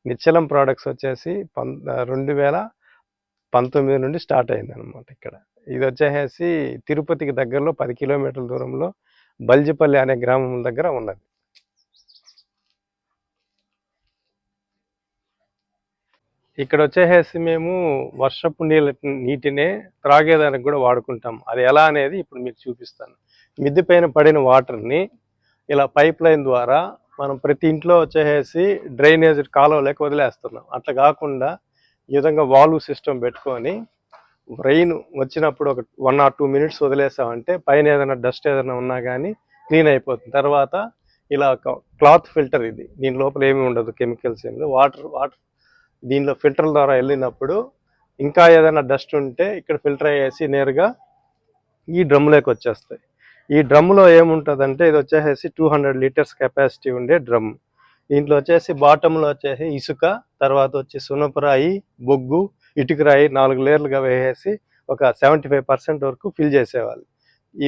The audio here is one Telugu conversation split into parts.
నిశ్చలం ప్రోడక్ట్స్ వచ్చేసి 2019 నుండి స్టార్ట్ అయిందనమాట ఇక్కడ. ఇది వచ్చేసి తిరుపతికి దగ్గరలో 10 కిలోమీటర్ల దూరంలో బల్జిపల్లి అనే గ్రామం దగ్గర ఉన్నది. ఇక్కడ వచ్చేసి మేము వర్షపు నీటినే త్రాగేదానికి కూడా వాడుకుంటాం. అది ఎలా అనేది ఇప్పుడు మీకు చూపిస్తాను. మిద్దె పైన పడిన వాటర్ని ఇలా పైప్ లైన్ ద్వారా మనం ప్రతి ఇంట్లో వచ్చేసి డ్రైనేజ్ కాలువలోకి వదిలేస్తున్నాం. అట్లా కాకుండా ఈ విధంగా వాల్వ్ సిస్టమ్ పెట్టుకొని రెయిన్ వచ్చినప్పుడు ఒక 1 or 2 minutes వదిలేసామంటే పైన ఏదైనా డస్ట్ ఏదైనా ఉన్నా కానీ క్లీన్ అయిపోతుంది. తర్వాత ఇలా క్లాత్ ఫిల్టర్, ఇది దీని లోపల ఏమి ఉండదు, కెమికల్స్ ఏమి, వాటర్ దీనిలో ఫిల్టర్ ద్వారా వెళ్ళినప్పుడు ఇంకా ఏదైనా డస్ట్ ఉంటే ఇక్కడ ఫిల్టర్ అయ్యేసి నేరుగా ఈ డ్రమ్లోకి వచ్చేస్తాయి. ఈ డ్రమ్లో ఏముంటుందంటే ఇది వచ్చేసి 200 లీటర్స్ కెపాసిటీ ఉండే డ్రమ్. దీంట్లో వచ్చేసి బాటంలో వచ్చేసి ఇసుక, తర్వాత వచ్చి సున్నపురాయి, బొగ్గు, ఇటుకరాయి 4 లేయర్లుగా వేసేసి ఒక 75% వరకు ఫిల్ చేసేవాళ్ళు.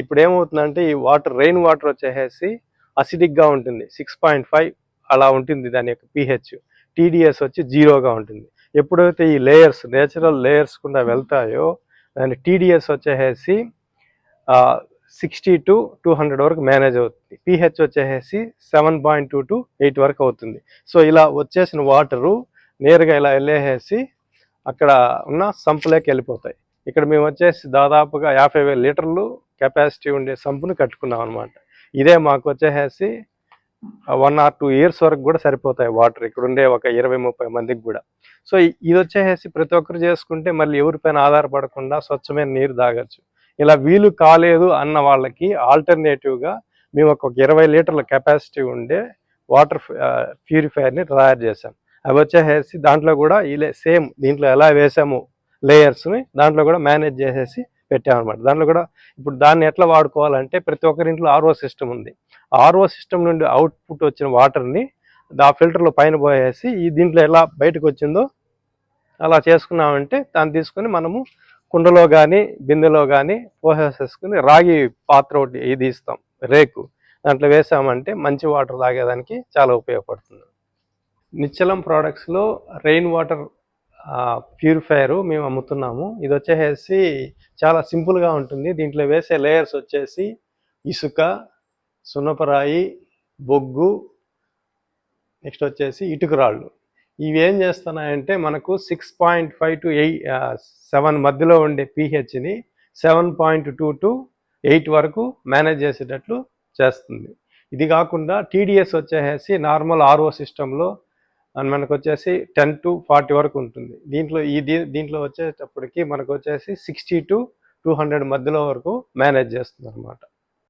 ఇప్పుడు ఏమవుతుందంటే ఈ వాటర్, రెయిన్ వాటర్ వచ్చేసి అసిడిక్గా ఉంటుంది, 6.5 అలా ఉంటుంది దాని యొక్క pH. టీడీఎస్ వచ్చి 0గా ఉంటుంది. ఎప్పుడైతే ఈ లేయర్స్, నేచురల్ లేయర్స్ కూడా వెళ్తాయో దాని టీడీఎస్ వచ్చేసి 60 to 200 వరకు మేనేజ్ అవుతుంది. pH వచ్చేసి 7.2 to 8 వరకు అవుతుంది. సో ఇలా వచ్చేసిన వాటరు నేరుగా ఇలా వెళ్ళేసి అక్కడ ఉన్న సంపులోకి వెళ్ళిపోతాయి. ఇక్కడ మేము వచ్చేసి దాదాపుగా 50,000 లీటర్లు కెపాసిటీ ఉండే సంపును కట్టుకున్నాం అనమాట. ఇదే మాకు వచ్చేసి 1 or 2 years వరకు కూడా సరిపోతాయి వాటర్, ఇక్కడ ఉండే ఒక 20-30 మందికి కూడా. సో ఇది వచ్చేసి ప్రతి ఒక్కరు చేసుకుంటే మళ్ళీ ఎవరిపైన ఆధారపడకుండా స్వచ్ఛమైన నీరు తాగొచ్చు. ఇలా వీలు కాలేదు అన్న వాళ్ళకి ఆల్టర్నేటివ్గా మేము ఒక 20 లీటర్ల కెపాసిటీ ఉండే వాటర్ ప్యూరిఫైయర్ని తయారు చేసాం. అవి వచ్చేసి దాంట్లో కూడా ఇలా సేమ్ దీంట్లో ఎలా వేసాము లేయర్స్ని దాంట్లో కూడా మేనేజ్ చేసేసి పెట్టామన్నమాట. దాంట్లో కూడా ఇప్పుడు దాన్ని ఎట్లా వాడుకోవాలంటే ప్రతి ఒక్కరింట్లో ఆర్ఓ సిస్టమ్ ఉంది. ఆర్ఓ సిస్టమ్ నుండి అవుట్పుట్ వచ్చిన వాటర్ని ఆ ఫిల్టర్లో పైన పోయేసి ఈ దీంట్లో ఎలా బయటకు వచ్చిందో అలా చేసుకున్నామంటే దాన్ని తీసుకొని మనము కుండలో కానీ బిందెలో కానీ పోసేసుకుని రాగి పాత్ర ఒకటి ఇది ఇస్తాం, రేకు, దాంట్లో వేసామంటే మంచి వాటర్ తాగేదానికి చాలా ఉపయోగపడుతుంది. నిశ్చలం ప్రోడక్ట్స్లో రెయిన్ వాటర్ ప్యూరిఫైయరు మేము అమ్ముతున్నాము. ఇది వచ్చేసి చాలా సింపుల్గా ఉంటుంది. దీంట్లో వేసే లేయర్స్ వచ్చేసి ఇసుక, సున్నపరాయి, బొగ్గు, నెక్స్ట్ వచ్చేసి ఇటుకరాళ్ళు. ఇవి ఏం చేస్తున్నాయంటే మనకు 6.5 to 7 మధ్యలో ఉండే pHని 7.2 to 8 వరకు మేనేజ్ చేసేటట్లు చేస్తుంది. ఇది కాకుండా టీడీఎస్ వచ్చేసి నార్మల్ ఆర్ఓ సిస్టంలో మనకు వచ్చేసి 10 to 40 వరకు ఉంటుంది. దీంట్లో వచ్చేటప్పటికి మనకు వచ్చేసి 60 to 200 మధ్యలో వరకు మేనేజ్ చేస్తుంది అనమాట.